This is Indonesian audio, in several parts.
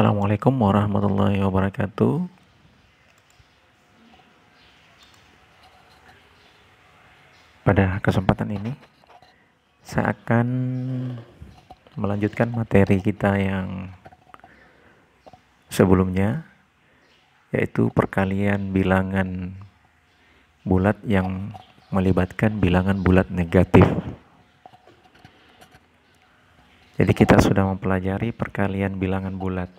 Assalamualaikum warahmatullahi wabarakatuh. Pada kesempatan ini, saya akan melanjutkan materi kita yang sebelumnya, yaitu perkalian bilangan bulat yang melibatkan bilangan bulat negatif. Jadi kita sudah mempelajari perkalian bilangan bulat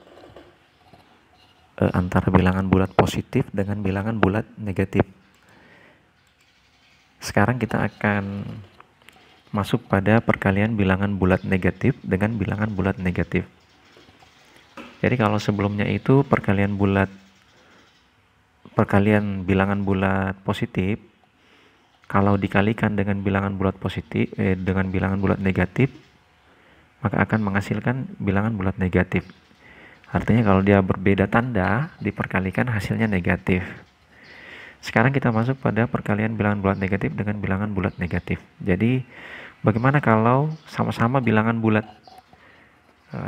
antara bilangan bulat positif dengan bilangan bulat negatif. Sekarang kita akan masuk pada perkalian bilangan bulat negatif dengan bilangan bulat negatif. Jadi kalau sebelumnya itu perkalian bilangan bulat positif, kalau dikalikan dengan bilangan bulat positif dengan bilangan bulat negatif, maka akan menghasilkan bilangan bulat negatif. Artinya kalau dia berbeda tanda, diperkalikan hasilnya negatif. Sekarang kita masuk pada perkalian bilangan bulat negatif dengan bilangan bulat negatif. Jadi bagaimana kalau sama-sama bilangan bulat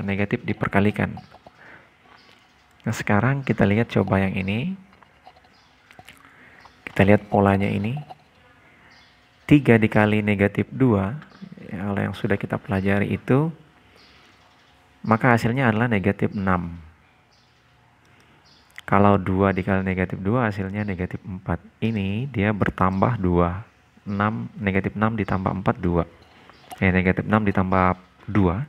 negatif diperkalikan? Nah, sekarang kita lihat coba yang ini. Kita lihat polanya ini. 3 dikali negatif 2, kalau yang sudah kita pelajari itu, maka hasilnya adalah negatif 6. Kalau 2 dikali negatif 2 hasilnya negatif 4. Ini dia bertambah 2. Negatif 6 ditambah 4, 2. Negatif 6 ditambah 2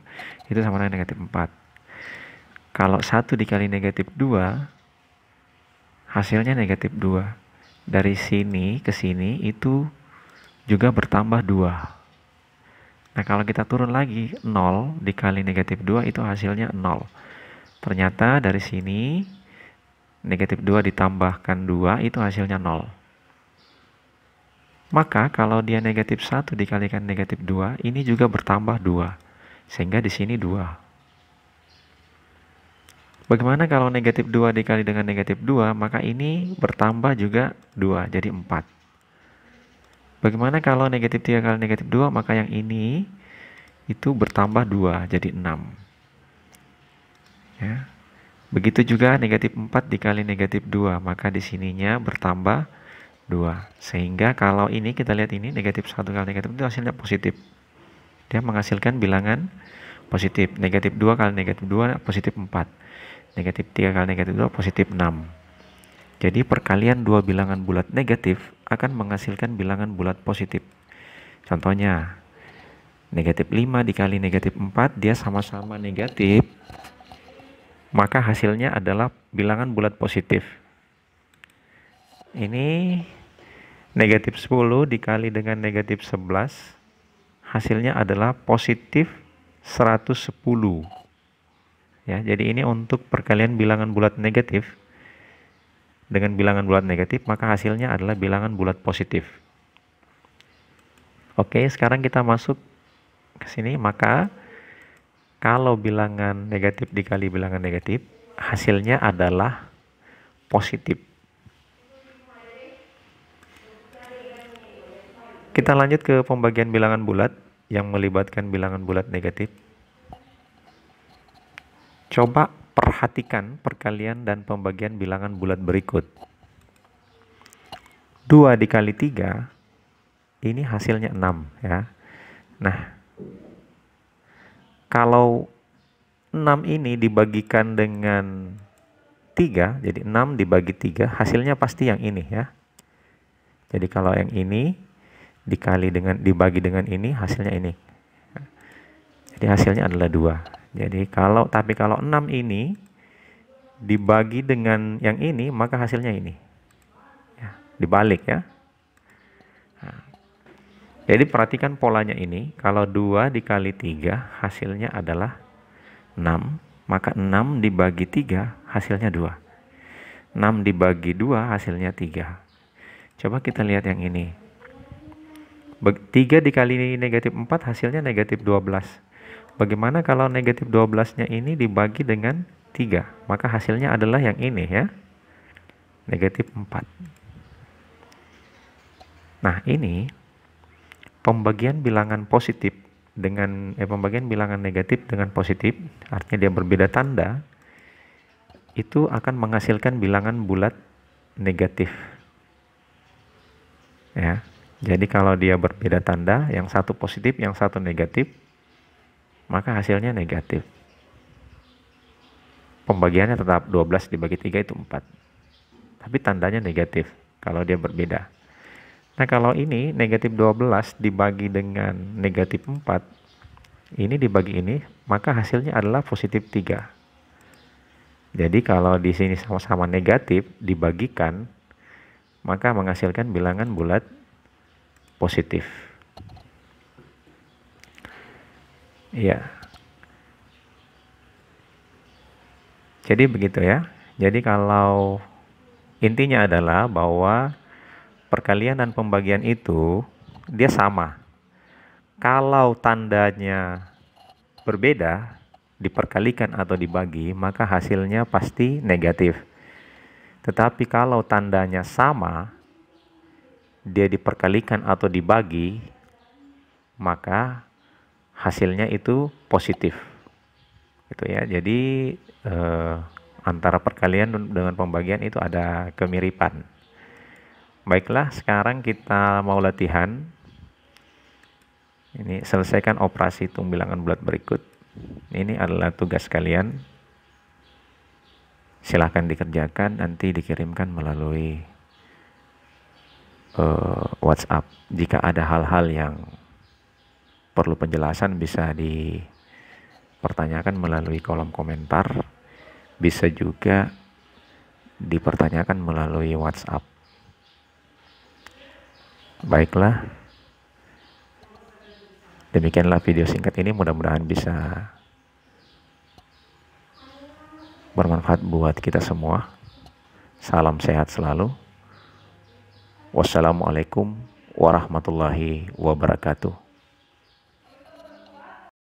itu sama dengan negatif 4. Kalau 1 dikali negatif 2 hasilnya negatif 2. Dari sini ke sini itu juga bertambah 2. Nah, kalau kita turun lagi, 0 dikali negatif 2 itu hasilnya 0. Ternyata dari sini negatif 2 ditambahkan 2 itu hasilnya 0. Maka kalau dia negatif 1 dikalikan negatif 2, ini juga bertambah 2. Sehingga di sini 2. Bagaimana kalau negatif 2 dikali dengan negatif 2, maka ini bertambah juga 2, jadi 4. Bagaimana kalau negatif 3 kali negatif 2, maka yang ini itu bertambah 2, jadi 6. Ya. Begitu juga negatif 4 dikali negatif 2, maka di sininya bertambah 2. Sehingga kalau ini kita lihat ini negatif 1 kali negatif 2 hasilnya positif. Dia menghasilkan bilangan positif. Negatif 2 kali negatif 2 positif 4. Negatif 3 kali negatif 2 positif 6. Jadi perkalian dua bilangan bulat negatif akan menghasilkan bilangan bulat positif. Contohnya, negatif 5 dikali negatif 4, dia sama-sama negatif, maka hasilnya adalah bilangan bulat positif. Ini negatif 10 dikali dengan negatif 11, hasilnya adalah positif 110. Ya, jadi ini untuk perkalian bilangan bulat negatif dengan bilangan bulat negatif, maka hasilnya adalah bilangan bulat positif. Oke, sekarang kita masuk ke sini, maka kalau bilangan negatif dikali bilangan negatif, hasilnya adalah positif. Kita lanjut ke pembagian bilangan bulat yang melibatkan bilangan bulat negatif. Coba perhatikan perkalian dan pembagian bilangan bulat berikut. 2 dikali 3, ini hasilnya 6 ya. Nah, kalau 6 ini dibagikan dengan 3, jadi 6 dibagi 3, hasilnya pasti yang ini ya. Jadi kalau yang ini dibagi dengan ini, hasilnya ini. Jadi hasilnya adalah 2. Jadi kalau 6 ini dibagi dengan yang ini, maka hasilnya ini. Ya, dibalik ya. Nah, jadi perhatikan polanya ini, kalau 2 dikali 3 hasilnya adalah 6, maka 6 dibagi 3 hasilnya 2. 6 dibagi 2 hasilnya 3. Coba kita lihat yang ini. 3 dikali negatif 4 hasilnya negatif 12. Bagaimana kalau negatif 12-nya ini dibagi dengan 3? Maka hasilnya adalah yang ini ya. Negatif 4. Nah, ini pembagian bilangan positif dengan pembagian bilangan negatif dengan positif, artinya dia berbeda tanda. itu akan menghasilkan bilangan bulat negatif. Ya. Jadi kalau dia berbeda tanda, yang satu positif, yang satu negatif, maka hasilnya negatif. Pembagiannya tetap 12 dibagi 3 itu 4. Tapi tandanya negatif kalau dia berbeda. Nah, kalau ini negatif 12 dibagi dengan negatif 4, ini dibagi ini, maka hasilnya adalah positif 3. Jadi kalau di sini sama-sama negatif dibagikan, maka menghasilkan bilangan bulat positif. Iya. Jadi begitu ya. Jadi kalau intinya adalah bahwa perkalian dan pembagian itu dia sama. Kalau tandanya berbeda, diperkalikan atau dibagi, maka hasilnya pasti negatif. Tetapi kalau tandanya sama, dia diperkalikan atau dibagi, maka hasilnya itu positif. Gitu ya. Jadi antara perkalian dengan pembagian itu ada kemiripan. Baiklah, sekarang kita mau latihan. Ini selesaikan operasi hitung bilangan bulat berikut. Ini adalah tugas kalian. Silahkan dikerjakan, nanti dikirimkan melalui WhatsApp. Jika ada hal-hal yang perlu penjelasan bisa dipertanyakan melalui kolom komentar. Bisa juga dipertanyakan melalui WhatsApp. Baiklah. Demikianlah video singkat ini, mudah-mudahan bisa bermanfaat buat kita semua. Salam sehat selalu. Wassalamualaikum warahmatullahi wabarakatuh.